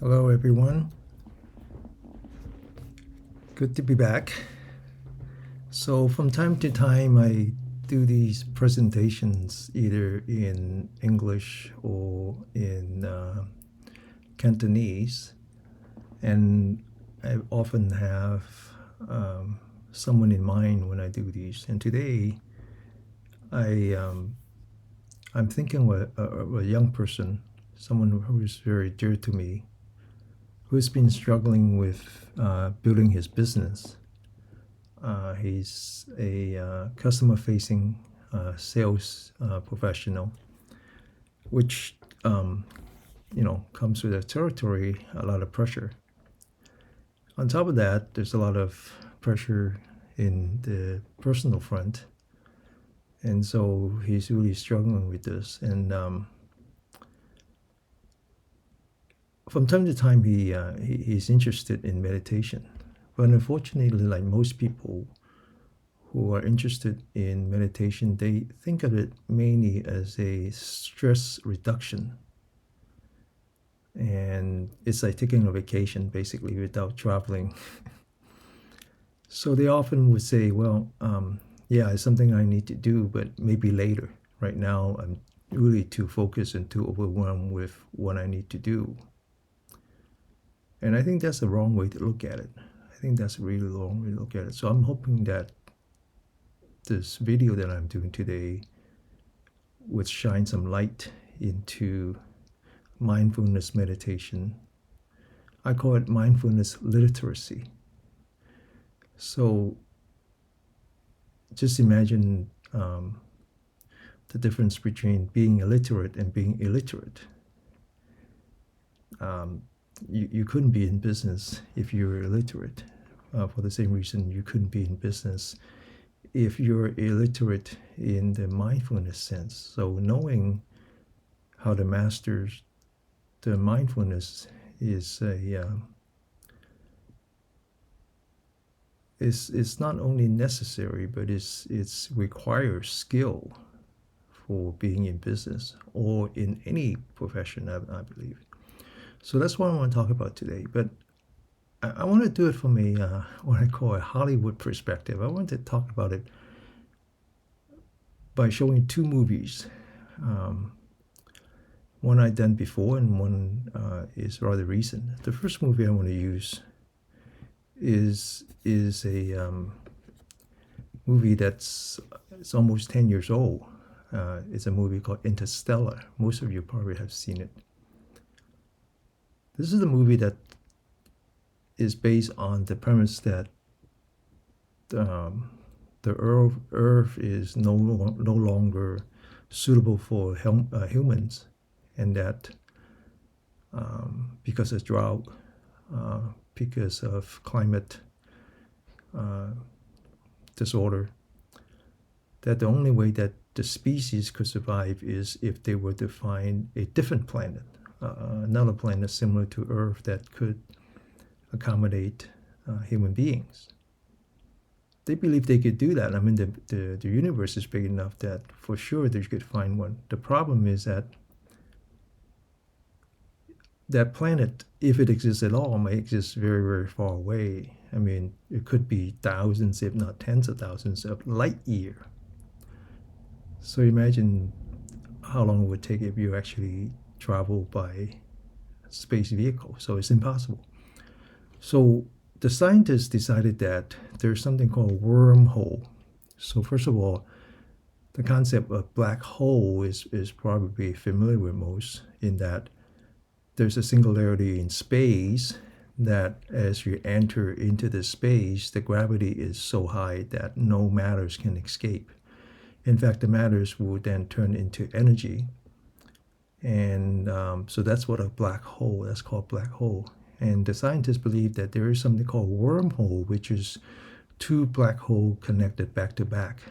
Hello, everyone. Good to be back. So, from time to time, I do these presentations either in English or in Cantonese, and I often have someone in mind when I do these. And today, I I'm thinking of a young person, someone who is very dear to me, who's been struggling with building his business. He's a customer-facing sales professional, which comes with a territory, a lot of pressure. On top of that, there's a lot of pressure in the personal front, and so he's really struggling with this. And from time to time, he's interested in meditation, but unfortunately, like most people who are interested in meditation, they think of it mainly as a stress reduction. And it's like taking a vacation basically without traveling. So they often would say, well, yeah, it's something I need to do, but maybe later. Right now, I'm really too focused and too overwhelmed with what I need to do. And I think that's the wrong way to look at it. I think that's a really wrong way to look at it. So I'm hoping that this video that I'm doing today would shine some light into mindfulness meditation. I call it mindfulness literacy. So just imagine the difference between being illiterate and being illiterate. You couldn't be in business if you were illiterate. For the same reason, you couldn't be in business if you're illiterate in the mindfulness sense. So knowing how to master the mindfulness is it's not only necessary, but it's requires skill for being in business or in any profession, I believe. So that's what I want to talk about today. But I want to do it from a what I call a Hollywood perspective. I want to talk about it by showing two movies. One I've done before, and one is rather recent. The first movie I want to use is a movie it's almost 10 years old. It's a movie called Interstellar. Most of you probably have seen it. This is a movie that is based on the premise that the Earth is no longer suitable for humans, and that because of drought, because of climate disorder, that the only way that the species could survive is if they were to find a different planet, another planet similar to Earth that could accommodate human beings. They believe they could do that. I mean, the universe is big enough that for sure they could find one. The problem is that that planet, if it exists at all, may exist very, very far away. I mean, it could be thousands, if not tens of thousands of light year. So imagine how long it would take if you actually travel by space vehicle. So it's impossible. So the scientists decided that there's something called a wormhole. So first of all, the concept of black hole is probably familiar with most, in that there's a singularity in space that as you enter into the space, the gravity is so high that no matters can escape. In fact, the matters will then turn into energy. And so that's what a black hole, that's called black hole. And the scientists believe that there is something called wormhole, which is two black holes connected back to back.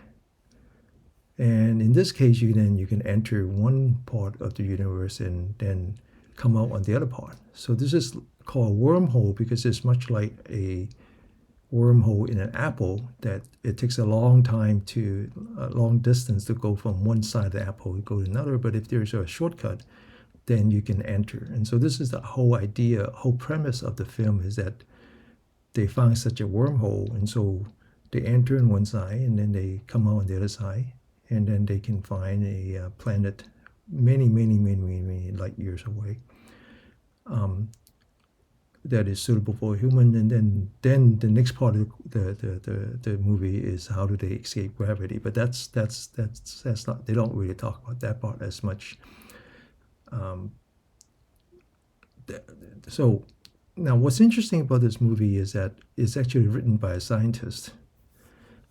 And in this case, you can enter one part of the universe and then come out on the other part. So this is called wormhole because it's much like a wormhole in an apple, that it takes a long distance to go from one side of the apple to go to another. But if there's a shortcut, then you can enter. And so this is the whole idea, whole premise of the film is that they found such a wormhole, and so they enter on one side and then they come out on the other side, and then they can find a planet many light years away that is suitable for a human. And then the next part of the movie is how do they escape gravity. But that's not, they don't really talk about that part as much. So now what's interesting about this movie is that it's actually written by a scientist.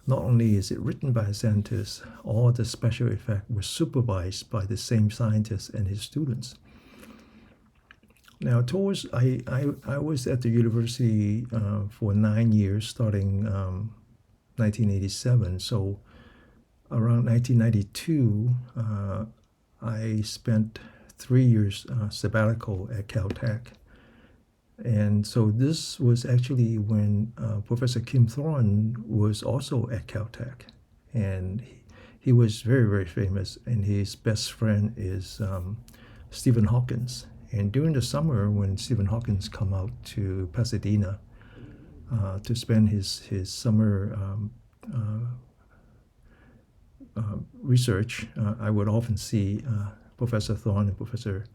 Not only is it written by a scientist, all the special effects were supervised by the same scientist and his students. Now, I was at the university for 9 years, starting 1987. So around 1992, I spent 3 years sabbatical at Caltech. And so this was actually when Professor Kim Thorne was also at Caltech. And he was very famous, and his best friend is Stephen Hawking. And during the summer, when Stephen Hawking come out to Pasadena to spend his summer research, I would often see Professor Thorne and Professor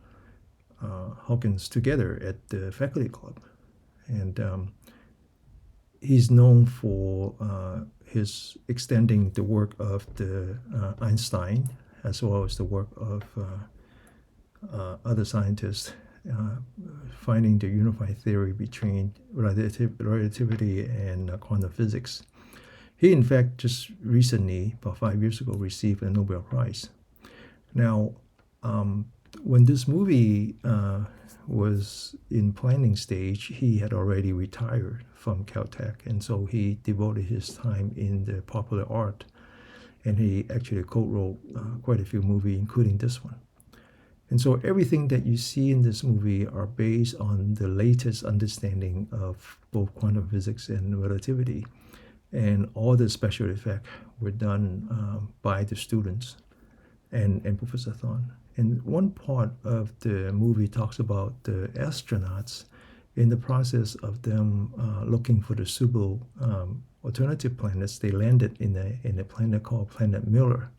Hawkins together at the faculty club. And he's known for his extending the work of the Einstein, as well as the work of other scientists, finding the unified theory between relativity and quantum physics. He, in fact, just recently, about 5 years ago, received a Nobel Prize. Now, when this movie was in planning stage, he had already retired from Caltech, and so he devoted his time in the popular art, and he actually co-wrote quite a few movies, including this one. And so everything that you see in this movie are based on the latest understanding of both quantum physics and relativity, and all the special effects were done by the students and Professor Thorne. And one part of the movie talks about the astronauts in the process of them looking for the suitable alternative planets. They landed in a planet called Planet Miller.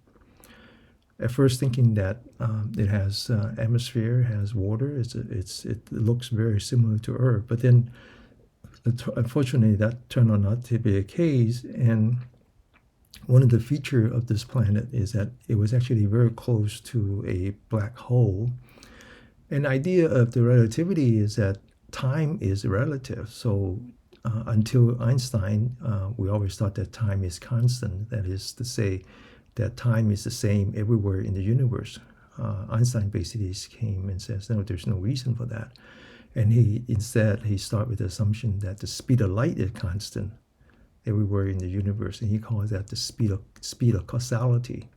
At first, thinking that it has atmosphere, has water, it looks very similar to Earth. But then, unfortunately, that turned out not to be the case. And one of the features of this planet is that it was actually very close to a black hole. An idea of the relativity is that time is relative. So until Einstein, we always thought that time is constant. That is to say that time is the same everywhere in the universe. Einstein basically came and says, no, there's no reason for that. And he started with the assumption that the speed of light is constant everywhere in the universe, and he calls that the speed of causality.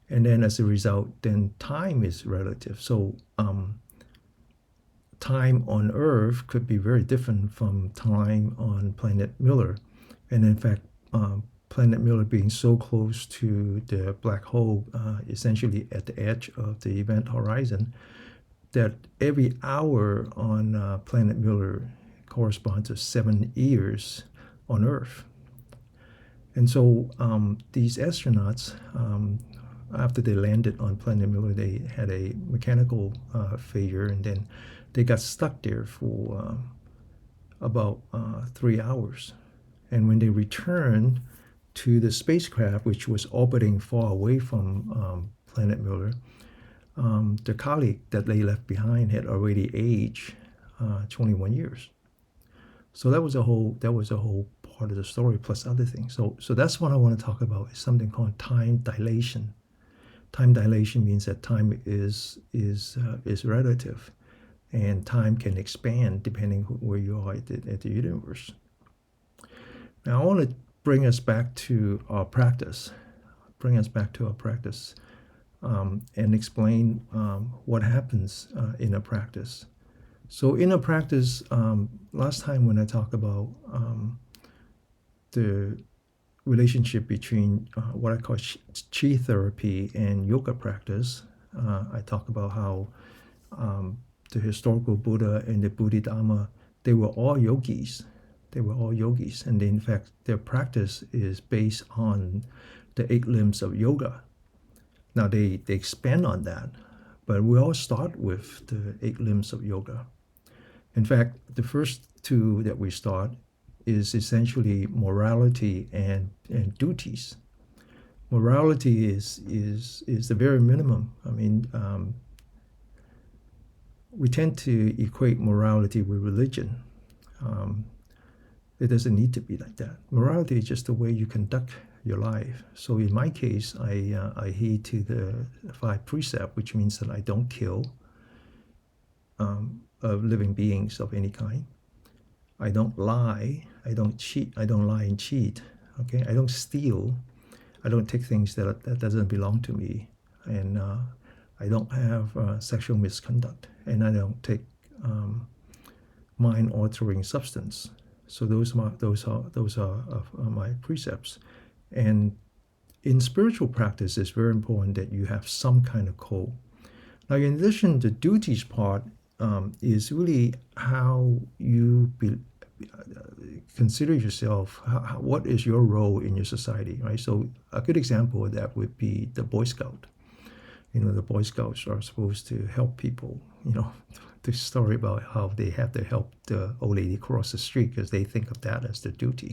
And then as a result, then time is relative. So time on Earth could be very different from time on Planet Miller. And in fact, Planet Miller being so close to the black hole, essentially at the edge of the event horizon, that every hour on Planet Miller corresponds to 7 years on Earth. And so these astronauts, after they landed on Planet Miller, they had a mechanical failure, and then they got stuck there for about 3 hours. And when they returned to the spacecraft, which was orbiting far away from Planet Miller, the colleague that they left behind had already aged 21 years. So that was a whole part of the story, plus other things. So that's what I want to talk about, is something called time dilation. Time dilation means that time is relative, and time can expand depending where you are at the universe. Now I want to bring us back to our practice, and explain what happens in a practice. So in a practice, last time when I talked about the relationship between what I call chi therapy and yoga practice, I talk about how the historical Buddha and the Bodhidharma, they were all yogis. They were all yogis, and in fact, their practice is based on the 8 limbs of yoga. Now they expand on that, but we all start with the 8 limbs of yoga. In fact, the first two that we start is essentially morality and duties. Morality is the very minimum. I mean, we tend to equate morality with religion. It doesn't need to be like that. Morality is just the way you conduct your life. So in my case, I adhere to the 5 precepts, which means that I don't kill of living beings of any kind. I don't lie. I don't cheat. I don't lie and cheat. Okay. I don't steal. I don't take things that doesn't belong to me, and I don't have sexual misconduct, and I don't take mind-altering substance. So those are my precepts. And in spiritual practice, it's very important that you have some kind of code. Now, in addition, the duties part is really how you consider yourself. What is your role in your society, right? So a good example of that would be the Boy Scout. The Boy Scouts are supposed to help people. The story about how they have to help the old lady cross the street because they think of that as their duty.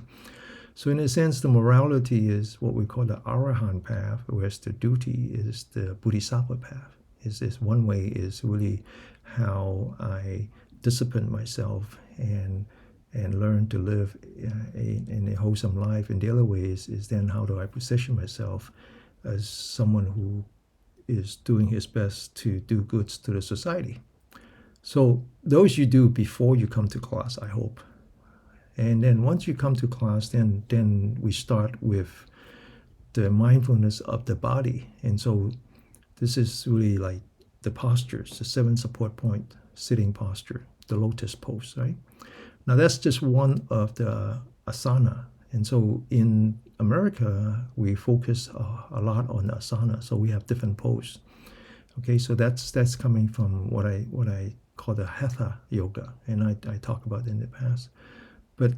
So in a sense, the morality is what we call the Arahant path, whereas the duty is the Bodhisattva path. Is one way is really how I discipline myself and learn to live in a wholesome life. And the other way is then how do I position myself as someone who is doing his best to do goods to the society. So those you do before you come to class, I hope. And then once you come to class, then we start with the mindfulness of the body. And so this is really like the postures, the 7 support point sitting posture, the lotus pose, right? Now that's just one of the asana. And so in America, we focus a lot on asana. So we have different poses. Okay, so that's coming from what I call the hatha yoga, and I talk about it in the past. But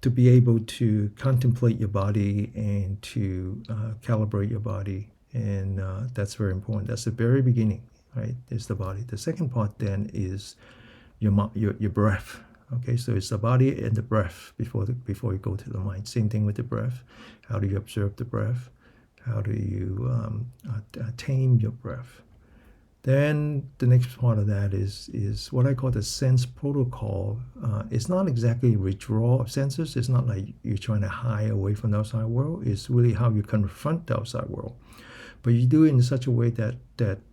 to be able to contemplate your body and to calibrate your body, and that's very important. That's the very beginning, right? Is the body. The second part then is your breath. Okay, so it's the body and the breath before you go to the mind. Same thing with the breath. How do you observe the breath? How do you tame your breath? Then the next part of that is what I call the sense protocol. It's not exactly withdrawal of senses. It's not like you're trying to hide away from the outside world. It's really how you confront the outside world. But you do it in such a way that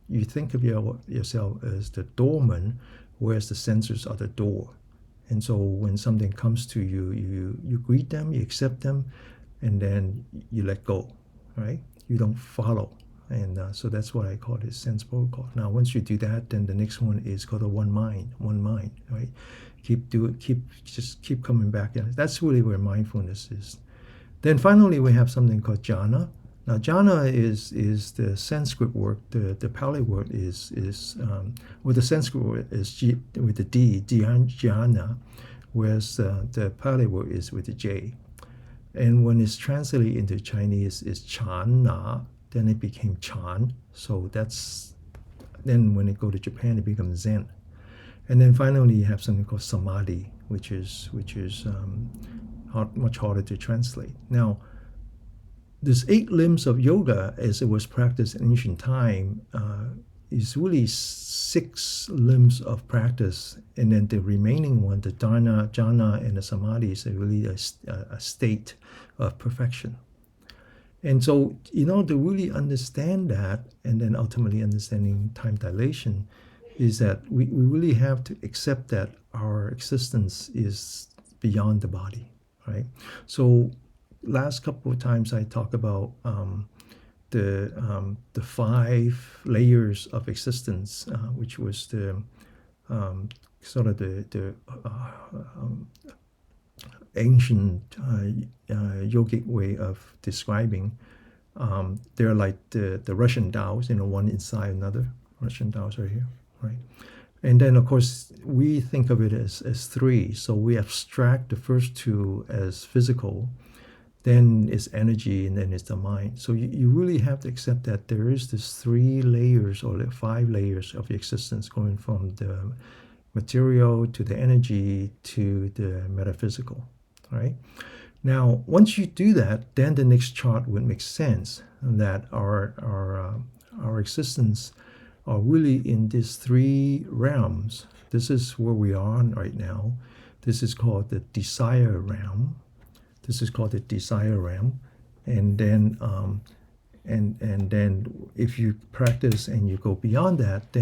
you think of yourself as the doorman, whereas the senses are the door. And so when something comes to you, you greet them, you accept them, and then you let go, right? You don't follow. And so that's what I call this sense protocol. Now, once you do that, then the next one is called a one mind, right? Keep coming back. And that's really where mindfulness is. Then finally, we have something called jhana. Now, jhana is the Sanskrit word. The Pali word is the Sanskrit word is with the D, jhana, whereas the Pali word is with the J. And when it's translated into Chinese, it's chana. Then it became chan. So then when it go to Japan, it becomes Zen. And then finally, you have something called samadhi, which is much harder to translate. Now, this 8 limbs of yoga, as it was practiced in ancient time, is really 6 limbs of practice, and then the remaining one, the dharana, jhana, and the samadhi, is really a state of perfection. And so, to really understand that, and then ultimately understanding time dilation, is that we really have to accept that our existence is beyond the body, right? So last couple of times I talk about the 5 layers of existence, which was the sort of the ancient yogic way of describing. They're like the Russian Tao's, one inside another. Russian Tao's right here. right? And then, of course, we think of it as three. So we abstract the first two as physical, then it's energy, and then it's the mind. So you really have to accept that there is this three layers or like five layers of existence going from the material to the energy to the metaphysical, right? Now, once you do that, then the next chart would make sense that our existence are really in these three realms. This is where we are right now. This is called the desire realm. This is called the desire realm, and then and then if you practice and you go beyond that,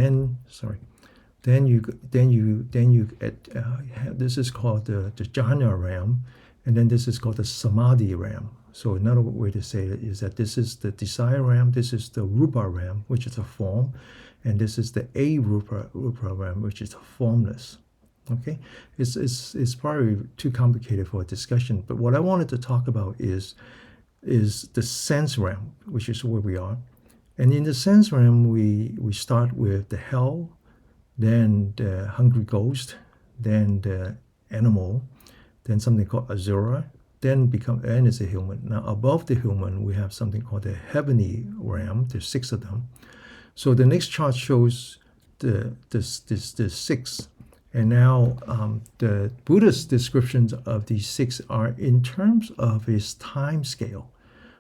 this is called the jhana realm, and then this is called the samadhi realm. So another way to say it is that this is the desire realm, this is the rupa realm, which is a form, and this is the rupa realm, which is formless. Okay, it's probably too complicated for a discussion, but what I wanted to talk about is the sense realm, which is where we are. And in the sense realm, we start with the hell, then the hungry ghost, then the animal, then something called Azura, and it's a human. Now above the human, we have something called the heavenly realm. There's six of them. So the next chart shows the six. And now the Buddha's descriptions of these six are in terms of his time scale.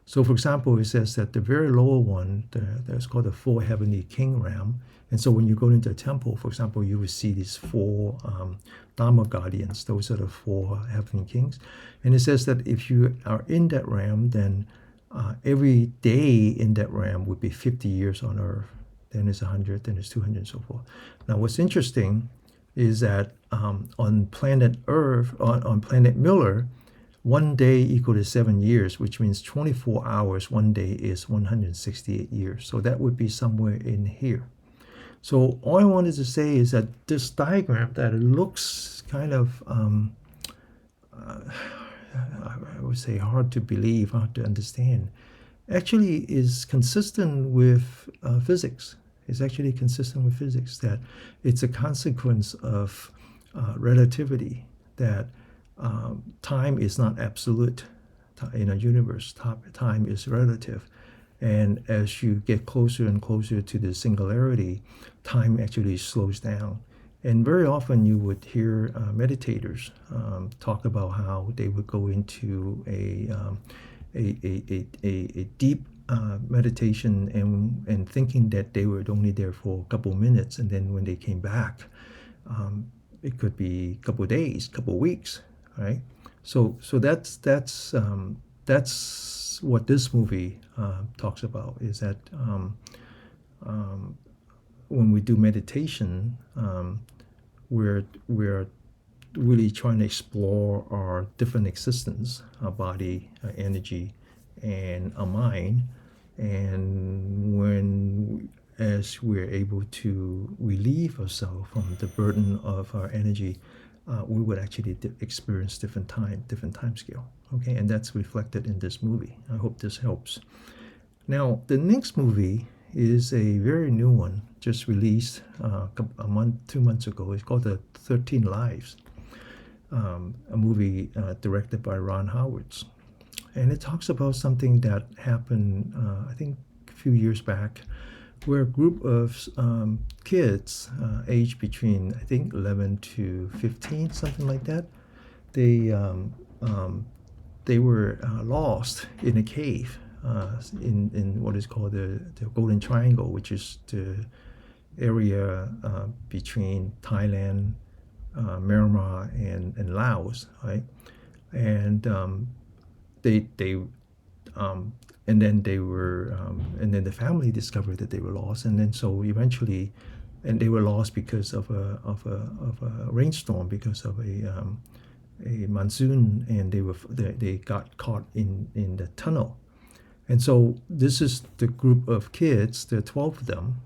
So for example, it says that the very lower one, that's called the four heavenly king realm. And so when you go into a temple, for example, you will see these four Dharma guardians. Those are the four heavenly kings. And it says that if you are in that realm, then every day in that realm would be 50 years on earth. Then it's 100, then it's 200, and so forth. Now what's interesting is that on planet Earth, on planet Miller, 1 day equal to 7 years, which means 24 hours, 1 day is 168 years. So that would be somewhere in here. So all I wanted to say is that this diagram that looks kind of, I would say hard to believe, hard to understand, actually is consistent with physics. It's actually consistent with physics, that it's a consequence of relativity, that time is not absolute in a universe. Time is relative. And as you get closer and closer to the singularity, time actually slows down. And very often you would hear meditators talk about how they would go into a deep meditation and thinking that they were only there for a couple minutes, and then when they came back, it could be a couple of days, couple of weeks, right? So that's what this movie talks about, is that when we do meditation, we're really trying to explore our different existence, our body, our energy, and our mind. And as we're able to relieve ourselves from the burden of our energy, we would actually experience different time scale. Okay, and that's reflected in this movie. I hope this helps. Now, the next movie is a very new one, just released a month, 2 months ago. It's called The 13 Lives, a movie directed by Ron Howard. And it talks about something that happened, I think, a few years back, where a group of kids aged between, I think, 11 to 15, something like that, they were lost in a cave in what is called the Golden Triangle, which is the area between Thailand, Myanmar, and Laos, right? And and then the family discovered that they were lost, and then so eventually, and they were lost because of a rainstorm, because of a monsoon, and they got caught in the tunnel. And so this is the group of kids. There are 12 of them,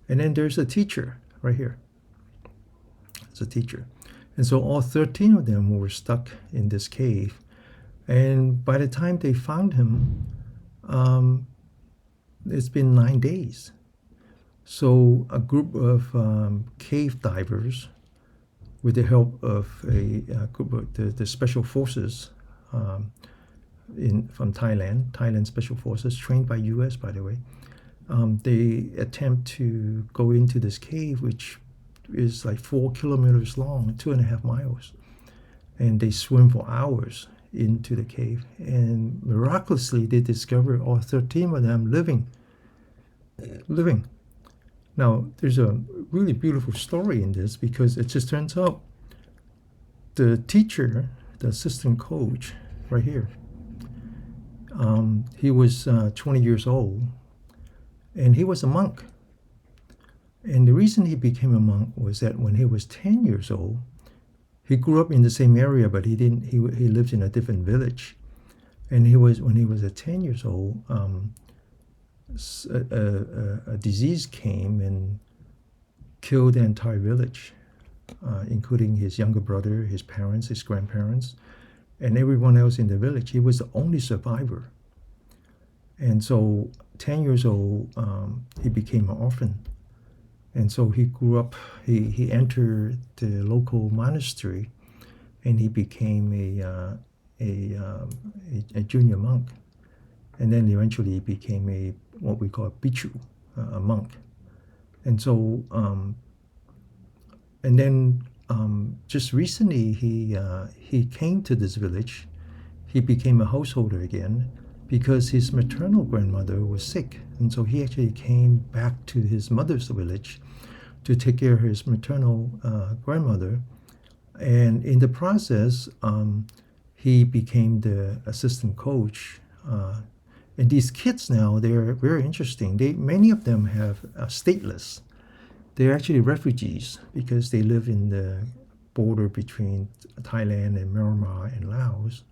and then there's a teacher right here. It's a teacher, and so all 13 of them were stuck in this cave. And by the time they found him, it's been 9 days. So a group of cave divers, with the help of a group of the special forces um, from Thailand Special Forces, trained by U.S. by the way, they attempt to go into this cave, which is like 4 kilometers long, 2.5 miles, and they swim for hours into the cave. And miraculously, they discover all 13 of them living. Now, there's a really beautiful story in this because it just turns out the teacher, the assistant coach, right here, he was 20 years old, and he was a monk. And the reason he became a monk was that when he was 10 years old, he grew up in the same area, but he didn't. He lived in a different village, and when he was 10 years old, a disease came and killed the entire village, including his younger brother, his parents, his grandparents, and everyone else in the village. He was the only survivor, and so 10 years old, he became an orphan. And so he grew up, he entered the local monastery, and he became a junior monk. And then eventually he became what we call a bhikkhu, a monk. And so, and then just recently he came to this village. He became a householder again because his maternal grandmother was sick. And so he actually came back to his mother's village to take care of his maternal grandmother. And in the process, he became the assistant coach. And these kids now, they're very interesting. Many of them have stateless. They're actually refugees because they live in the border between Thailand and Myanmar and Laos.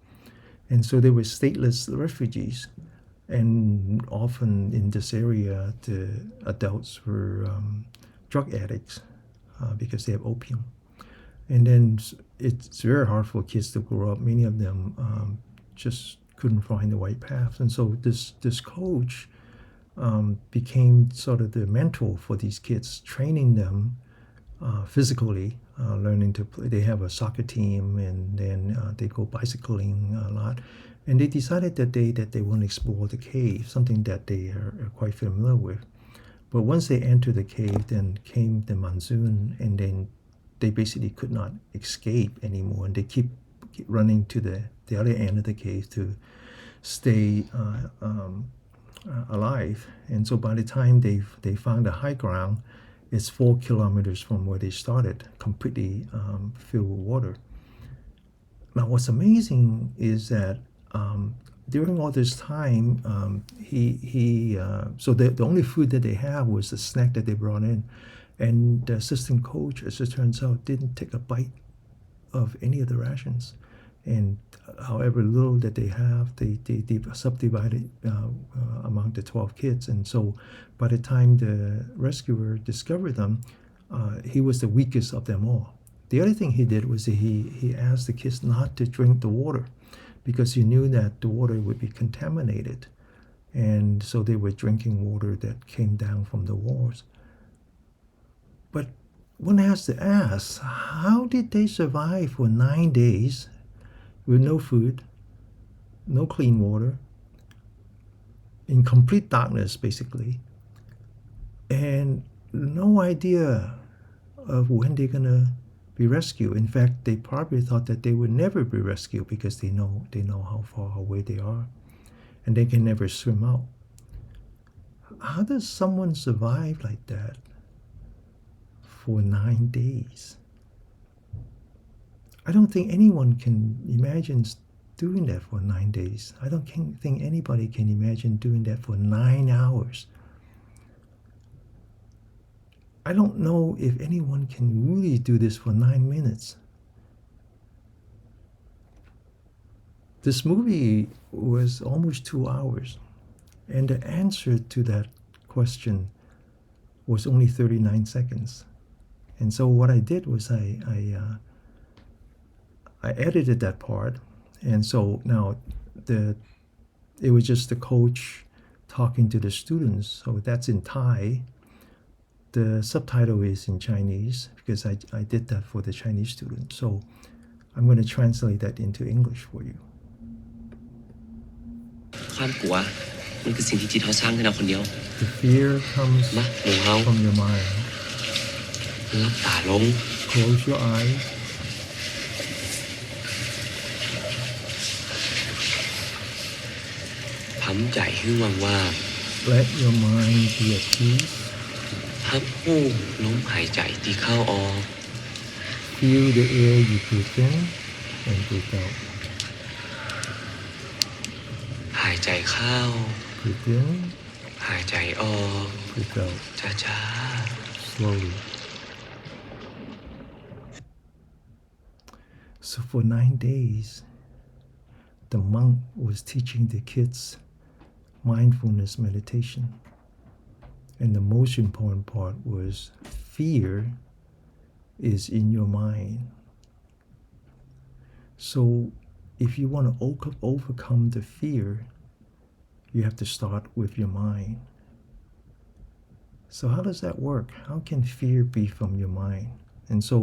And so they were stateless refugees. And often in this area, the adults were drug addicts because they have opium. And then it's very hard for kids to grow up. Many of them just couldn't find the right path. And so this coach became sort of the mentor for these kids, training them physically, learning to play. They have a soccer team, and then they go bicycling a lot. And they decided that they want to explore the cave, something that they are quite familiar with. But once they entered the cave, then came the monsoon, and then they basically could not escape anymore, and they keep running to the other end of the cave to stay alive. And so by the time they found the high ground, it's 4 kilometers from where they started, completely filled with water. Now, what's amazing is that during all this time, so the only food that they have was the snack that they brought in, and the assistant coach, as it turns out, didn't take a bite of any of the rations. And however little that they have, they subdivided among the 12 kids. And so by the time the rescuer discovered them, he was the weakest of them all. The other thing he did was that he asked the kids not to drink the water because he knew that the water would be contaminated. And so they were drinking water that came down from the walls. But one has to ask, how did they survive for 9 days with no food, no clean water, in complete darkness, basically, and no idea of when they're going to be rescued? In fact, they probably thought that they would never be rescued because they know how far away they are, and they can never swim out. How does someone survive like that for 9 days? I don't think anyone can imagine doing that for 9 days. I don't think anybody can imagine doing that for 9 hours. I don't know if anyone can really do this for 9 minutes. This movie was almost 2 hours, and the answer to that question was only 39 seconds. And so what I did was I edited that part, and so now it was just the coach talking to the students. So that's in Thai, The subtitle is in Chinese because I did that for the Chinese students. So I'm going to translate that into English for you. ความกลัวมันคือสิ่งที่จิตเขาสร้างขึ้นมาคนเดียว The fear comes มาหมู่เฮา from your mind. รับตาลง Close your eyes. ทำใจให้ว่าง Let your mind be at peace. ๆรับรู้ลมหายใจที่เข้าออก Feel the air you breathe in and breathe out. หายใจเข้า Breathe in, หายใจออก breathe out ช้า slowly. So for 9 days, the monk was teaching the kids mindfulness meditation. And the most important part was fear is in your mind. So if you want to overcome the fear, you have to start with your mind. So how does that work? How can fear be from your mind? And so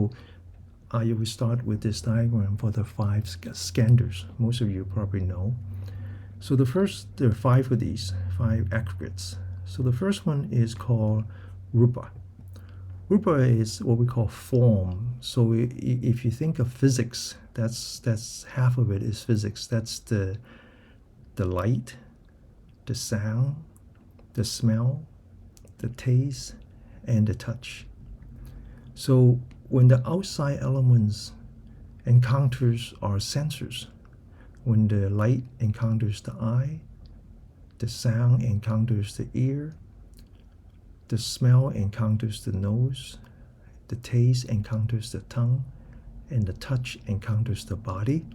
I will start with this diagram for the 5 scanders. Most of you probably know. So there are 5 of these, 5 aggregates. So the first one is called Rupa. Rupa is what we call form. So if you think of physics, that's half of it is physics. That's the light, the sound, the smell, the taste, and the touch. So when the outside elements encounters our senses, when the light encounters the eye, the sound encounters the ear, the smell encounters the nose, the taste encounters the tongue, and the touch encounters the body,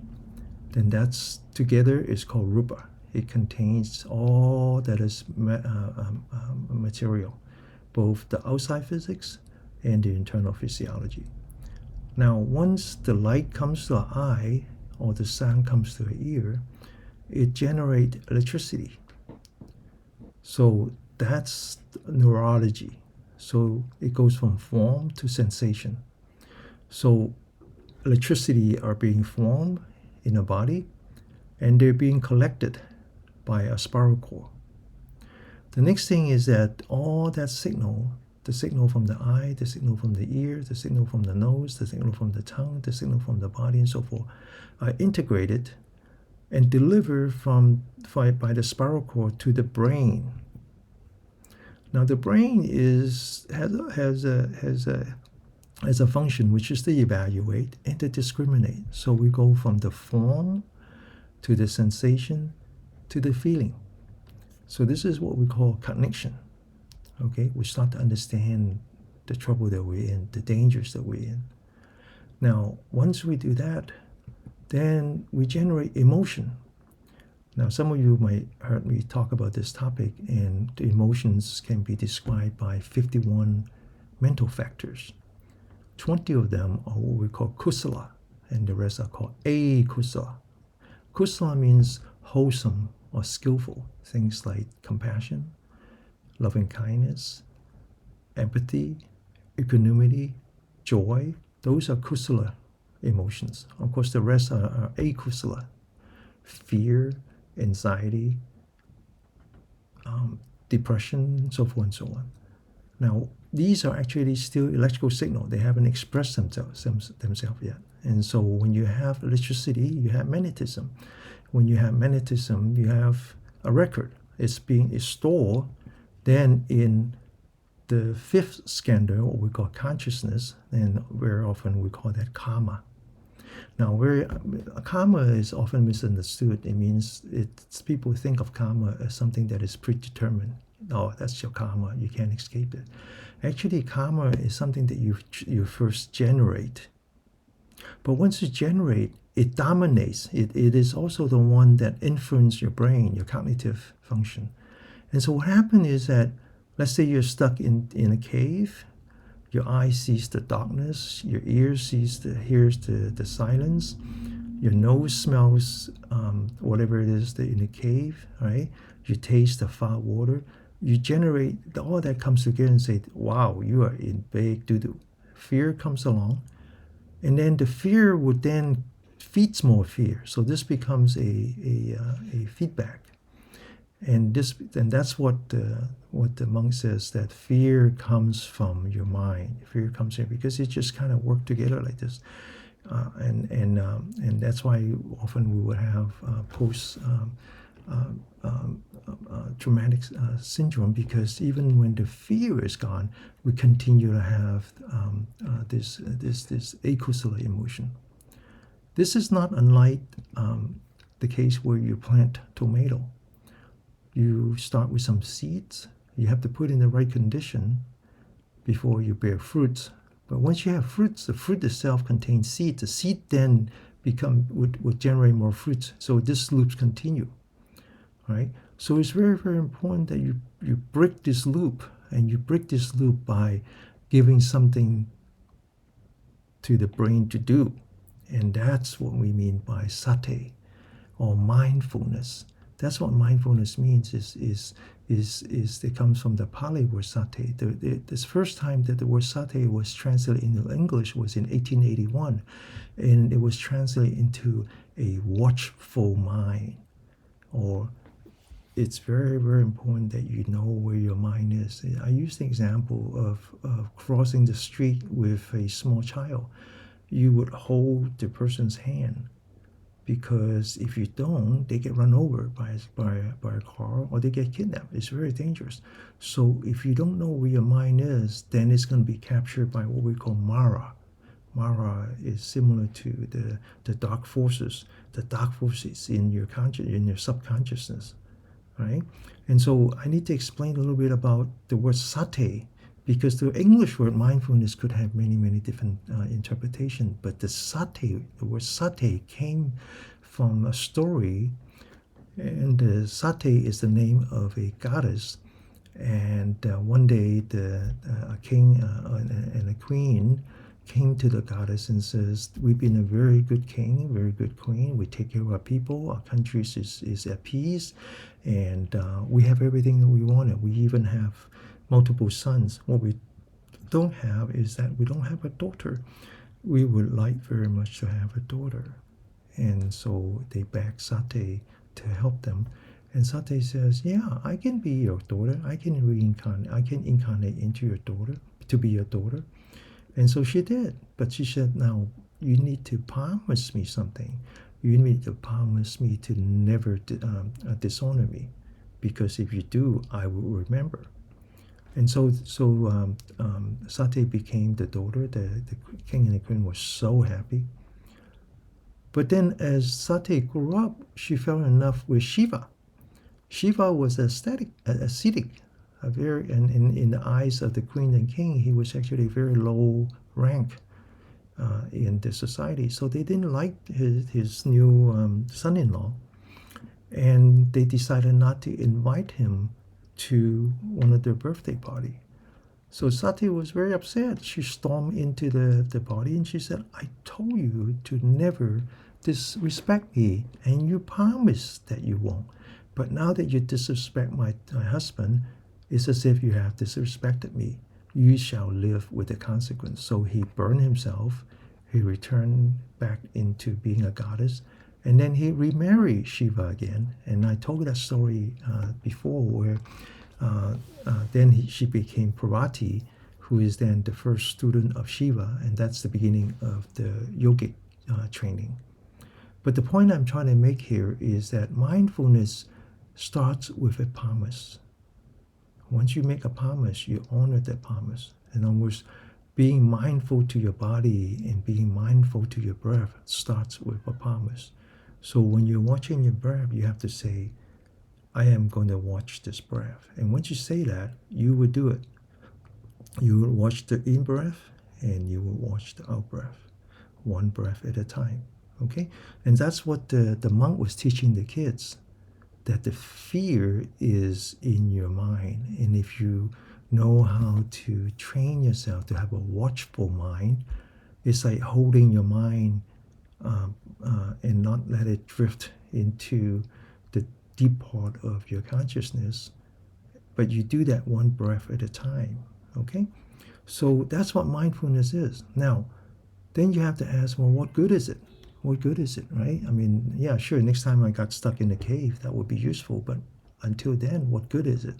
then that's together is called Rupa. It contains all that is material, both the outside physics and the internal physiology. Now, once the light comes to our eye or the sound comes to our ear, it generates electricity. So that's neurology. So it goes from form to sensation. So electricity are being formed in a body and they're being collected by a spiral cord. The next thing is that all that signal, the signal from the eye, the signal from the ear, the signal from the nose, the signal from the tongue, the signal from the body, and so forth, are integrated and delivered by the spiral cord to the brain. Now the brain has a function which is to evaluate and to discriminate. So we go from the form to the sensation to the feeling. So this is what we call cognition. Okay, we start to understand the trouble that we're in, the dangers that we're in. Now, once we do that, then we generate emotion. Now, some of you might heard me talk about this topic, and the emotions can be described by 51 mental factors. 20 of them are what we call kusala, and the rest are called akusala. Kusala means wholesome or skillful, things like compassion, loving kindness, empathy, equanimity, joy. Those are kusala emotions. Of course, the rest are akusala, fear, anxiety, depression, so forth and so on. Now, these are actually still electrical signals. They haven't expressed themselves yet. And so when you have electricity, you have magnetism. When you have magnetism, you have a record. It's stored then in the 5th skandha, what we call consciousness, and very often we call that karma. Now, karma is often misunderstood. It means people think of karma as something that is predetermined. Oh, that's your karma. You can't escape it. Actually, karma is something that you first generate. But once you generate, it dominates. It is also the one that influences your brain, your cognitive function. And so what happened is that, let's say you're stuck in a cave. Your eye sees the darkness, your ear hears the silence, your nose smells whatever it is in the cave, right? You taste the foul water. you generate all that comes together and say, wow, you are in big doo-doo. Fear comes along, and then the fear would then feeds more fear. So this becomes a feedback, and that's what the monk says, that fear comes from your mind. Fear comes here because it just kind of work together like this, and that's why often we would have post traumatic syndrome, because even when the fear is gone, we continue to have this acular emotion. This is not unlike the case where you plant tomato. You start with some seeds. You have to put in the right condition before you bear fruits. But once you have fruits, the fruit itself contains seeds. The seed then would generate more fruits. So this loops continue, right? So it's very, very important that you break this loop, and you break this loop by giving something to the brain to do. And that's what we mean by sati, or mindfulness. That's what mindfulness means. Is it comes from the Pali word sati. The first time that the word sati was translated into English was in 1881, and it was translated into a watchful mind. Or it's very, very important that you know where your mind is. I use the example of crossing the street with a small child. You would hold the person's hand, because if you don't, they get run over by a car, or they get kidnapped. It's very dangerous. So if you don't know where your mind is, then it's going to be captured by what we call Mara. Mara is similar to the dark forces. The dark forces in your subconsciousness, right? And so I need to explain a little bit about the word sati, because the English word mindfulness could have many, many different interpretations. But the word sati came from a story, and Sati is the name of a goddess. And one day, a king and a queen came to the goddess and says, "We've been a very good king, very good queen. We take care of our people. Our country is at peace, and we have everything that we wanted. We even have multiple sons. What we don't have is that we don't have a daughter. We would like very much to have a daughter." And so they begged Sati to help them. And Sati says, "Yeah, I can be your daughter. I can reincarnate. I can incarnate into your daughter to be your daughter." And so she did. But she said, "Now you need to promise me something. You need to promise me to never dishonor me, because if you do, I will remember." And so Sati became the daughter. The king and the queen were so happy. But then as Sati grew up, she fell in love with Shiva. Shiva was ascetic, and in the eyes of the queen and king, he was actually very low rank in the society. So they didn't like his new son-in-law, and they decided not to invite him to one of their birthday party. So Sati was very upset. She stormed into the party and she said, "I told you to never disrespect me, and you promised that you won't. But now that you disrespect my husband, it's as if you have disrespected me. You shall live with the consequence." So he burned himself. He returned back into being a goddess, and then he remarried Shiva again. And I told that story before, where then she became Parvati, who is then the first student of Shiva, and that's the beginning of the yogic training. But the point I'm trying to make here is that mindfulness starts with a promise. Once you make a promise, you honor that promise. In other words, being mindful to your body and being mindful to your breath starts with a promise. So when you're watching your breath, you have to say, "I am going to watch this breath." And once you say that, you will do it. You will watch the in-breath and you will watch the out-breath, one breath at a time. Okay? And that's what the monk was teaching the kids, that the fear is in your mind. And if you know how to train yourself to have a watchful mind, it's like holding your mind and not let it drift into the deep part of your consciousness. but you do that one breath at a time. Okay? So that's what mindfulness is. Now, then you have to ask, well, what good is it? What good is it, right? I mean, yeah, sure, next time I got stuck in a cave, that would be useful, but until then, what good is it?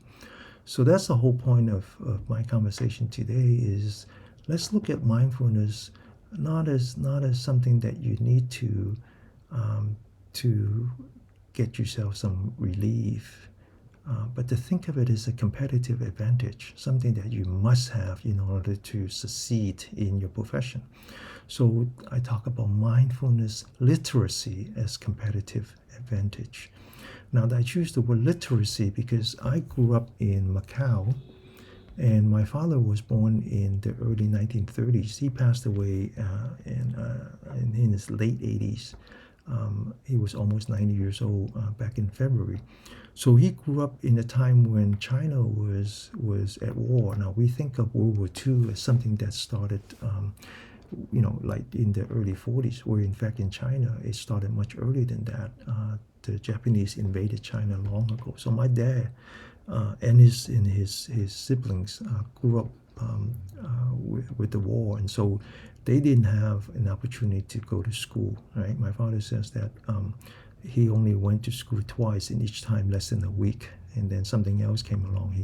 So that's the whole point of my conversation today is let's look at mindfulness not as something that you need to get yourself some relief, but to think of it as a competitive advantage, something that you must have in order to succeed in your profession. So I talk about mindfulness literacy as competitive advantage. Now, I choose the word literacy because I grew up in Macau, and my father was born in the early 1930s. He passed away in his late 80s. He was almost 90 years old back in February. So he grew up in a time when China was at war. Now we think of World War II as something that started, like in the early 40s, where in fact in China it started much earlier than that. The Japanese invaded China long ago. So my dad and his siblings grew up with the war, and so they didn't have an opportunity to go to school. Right? My father says that he only went to school twice, and each time less than a week, and then something else came along.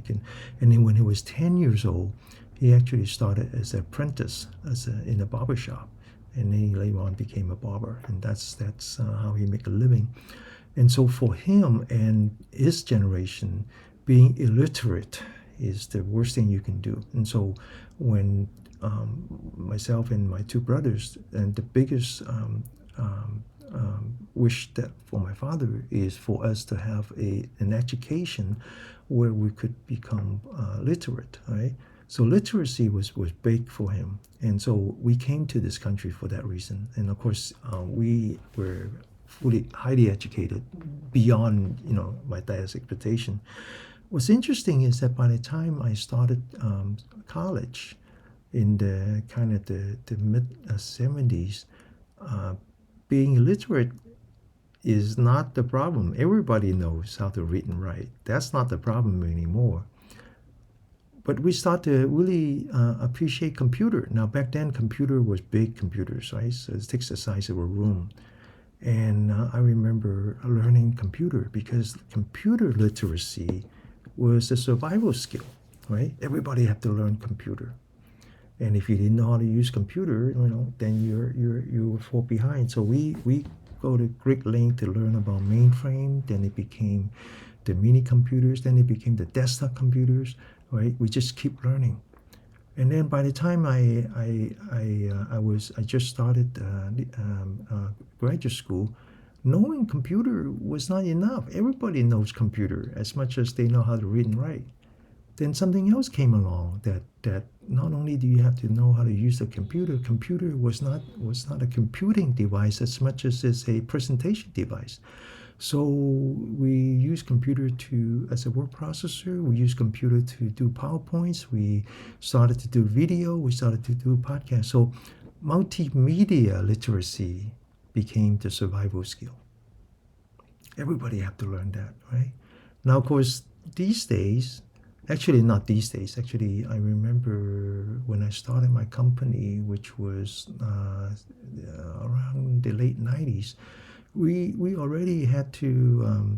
And then when he was 10 years old, he actually started as an apprentice in a barber shop, and then he later on became a barber, and that's how he made a living. And so for him and his generation, being illiterate is the worst thing you can do. And so when myself and my two brothers, and the biggest wish that for my father is for us to have an education where we could become literate, right? So literacy was big for him. And so we came to this country for that reason. And of course, we were fully highly educated beyond my dad's expectation. What's interesting is that by the time I started college in the kind of the mid 70s, being illiterate is not the problem. Everybody knows how to read and write. That's not the problem anymore. But we start to really appreciate computer. Now back then, computer was big computers, right? So it takes the size of a room. And I remember learning computer because computer literacy was a survival skill, right? Everybody had to learn computer. And if you didn't know how to use computer, then you fall behind. So we go to great length to learn about mainframe. Then it became the mini computers. Then it became the desktop computers, right? We just keep learning. And then by the time I just started graduate school, knowing computer was not enough. Everybody knows computer as much as they know how to read and write. Then something else came along that not only do you have to know how to use the computer, computer was not a computing device as much as it's a presentation device. So we use computer as a word processor. We use computer to do PowerPoints. We started to do video. We started to do podcasts. So multimedia literacy became the survival skill. Everybody have to learn that, right? Now, of course, these days, actually not these days, actually I remember when I started my company, which was around the late 90s, we already had to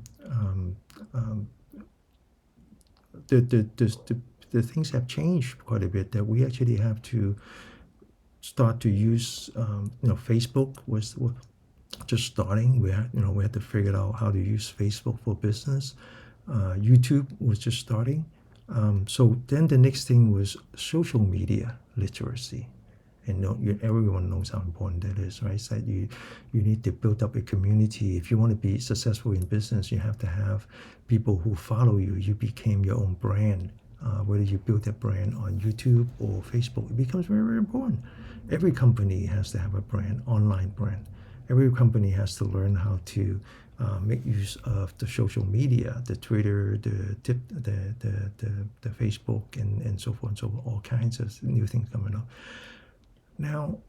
the things have changed quite a bit, that we actually have to start to use Facebook was just starting. We had to figure out how to use Facebook for business. YouTube was just starting. So then the next thing was social media literacy. And everyone knows how important that is, right? So you need to build up a community. If you want to be successful in business, you have to have people who follow you. You became your own brand. Whether you build that brand on YouTube or Facebook, it becomes very, very important. Every company has to have a brand, online brand. Every company has to learn how to make use of the social media, the Twitter, the Facebook, and so forth and so forth. All kinds of new things coming up. Now,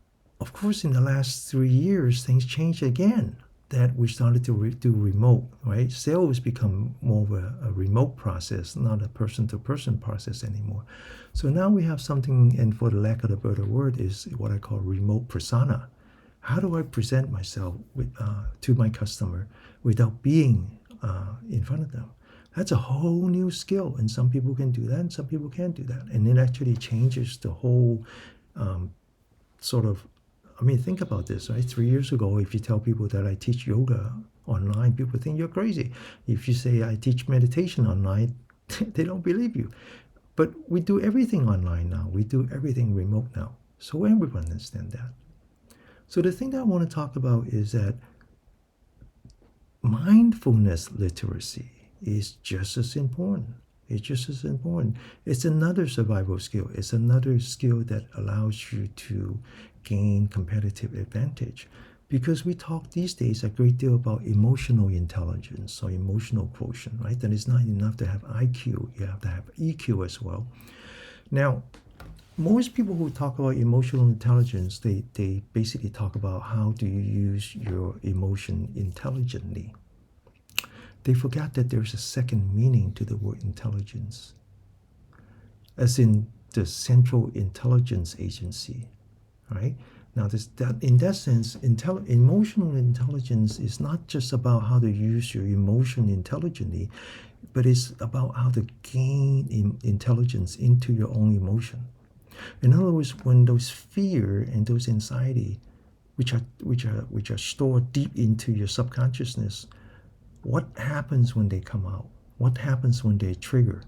of course, in the last 3 years, things changed again. that we started to do remote, right? Sales become more of a remote process, not a person-to-person process anymore. So now we have something, and for the lack of a better word, is what I call remote persona. How do I present myself to my customer without being in front of them? That's a whole new skill, and some people can do that, and some people can't do that, and it actually changes the whole sort of. I mean, think about this, right? 3 years ago, if you tell people that I teach yoga online, people think you're crazy. If you say I teach meditation online, they don't believe you. But we do everything online now. We do everything remote now. So everyone understands that. So the thing that I want to talk about is that mindfulness literacy is just as important. It's just as important. It's another survival skill. It's another skill that allows you to gain competitive advantage. Because we talk these days a great deal about emotional intelligence or emotional quotient, right? That it's not enough to have IQ, you have to have EQ as well. Now, most people who talk about emotional intelligence, they basically talk about how do you use your emotion intelligently. They forgot that there's a second meaning to the word intelligence, as in the Central Intelligence Agency, right? Now, in that sense, emotional intelligence is not just about how to use your emotion intelligently, but it's about how to gain intelligence into your own emotion. In other words, when those fear and those anxiety, which are stored deep into your subconsciousness, what happens when they come out? What happens when they trigger,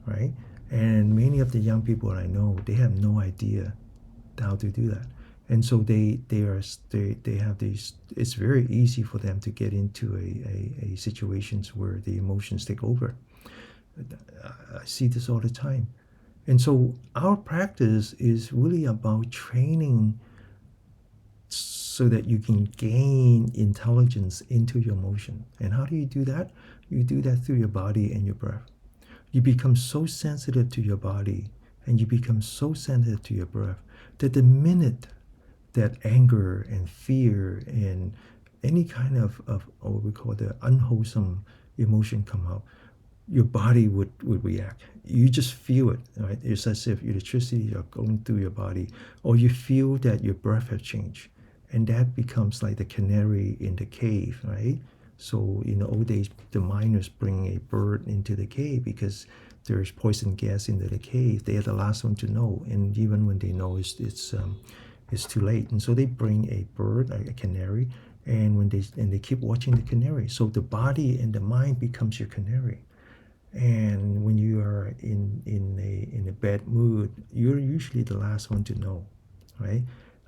right? And many of the young people I know, they have no idea how to do that, and so they have these. It's very easy for them to get into a situations where the emotions take over. I see this all the time, and so our practice is really about training so that you can gain intelligence into your emotion. And how do you do that? You do that through your body and your breath. You become so sensitive to your body and you become so sensitive to your breath that the minute that anger and fear and any kind of what we call the unwholesome emotion come out, your body would react. You just feel it, right? It's as if electricity are going through your body, or you feel that your breath has changed. And that becomes like the canary in the cave, right? So in the old days, the miners bring a bird into the cave because there's poison gas into the cave. They are the last one to know, and even when they know, it's too late. And so they bring a bird, like a canary, and they keep watching the canary. So the body and the mind becomes your canary. And when you are in a bad mood, you're usually the last one to know, right?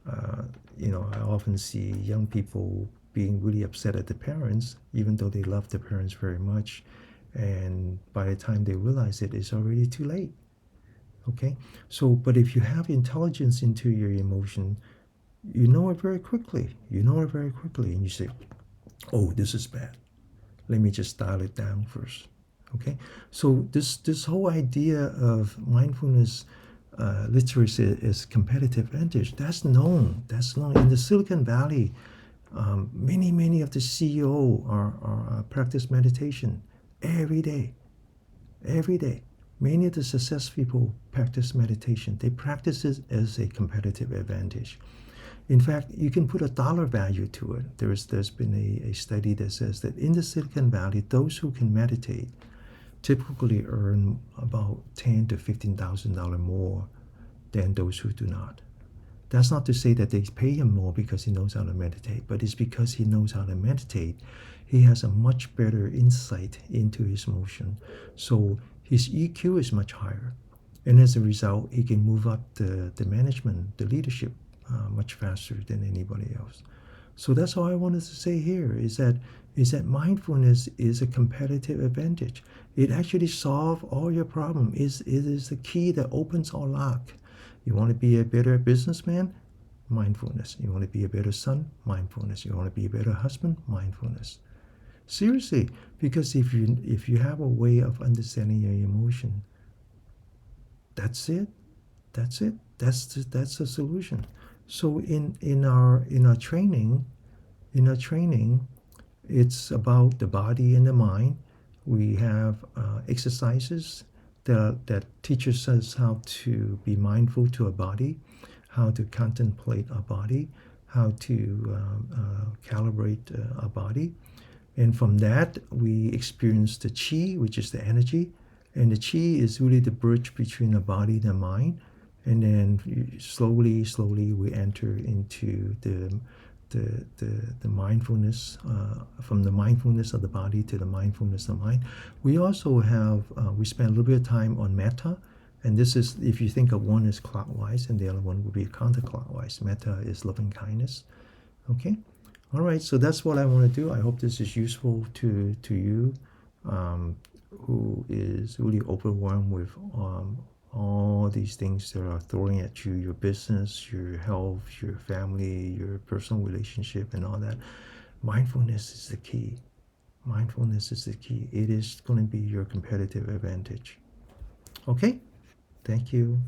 Uh, I often see young people being really upset at the parents, even though they love the parents very much. And by the time they realize it, it's already too late. Okay? So, but if you have intelligence into your emotion, you know it very quickly. You know it very quickly. And you say, oh, this is bad. Let me just dial it down first. Okay? So, this whole idea of mindfulness literacy is competitive advantage. That's known. That's known in the Silicon Valley. Many of the CEO are practice meditation every day, every day. Many of the success people practice meditation. They practice it as a competitive advantage. In fact, you can put a dollar value to it. There's been a study that says that in the Silicon Valley, those who can meditate typically earn about $10,000 to $15,000 more than those who do not. That's not to say that they pay him more because he knows how to meditate, but it's because he knows how to meditate. He has a much better insight into his emotion. So his EQ is much higher. And as a result, he can move up the management, the leadership, much faster than anybody else. So that's all I wanted to say here is that mindfulness is a competitive advantage. It actually solves all your problems. It is the key that opens all lock. You want to be a better businessman? Mindfulness. You want to be a better son? Mindfulness. You want to be a better husband? Mindfulness. Seriously, because if you have a way of understanding your emotion, that's it. That's it. That's the solution. So in our training, in our training, it's about the body and the mind. We have exercises that teaches us how to be mindful to our body, how to contemplate our body, how to calibrate our body. And from that, we experience the chi, which is the energy. And the chi is really the bridge between the body and the mind. And then slowly, slowly, we enter into the mindfulness, from the mindfulness of the body to the mindfulness of mind. We also have, we spend a little bit of time on metta. And this is, if you think of one as clockwise and the other one would be counterclockwise. Metta is loving kindness. Okay? All right, so that's what I want to do. I hope this is useful to you, who is really overwhelmed with all these things that are throwing at you, your business, your health, your family, your personal relationship, and all that. Mindfulness is the key. Mindfulness is the key. It is going to be your competitive advantage. Okay, thank you.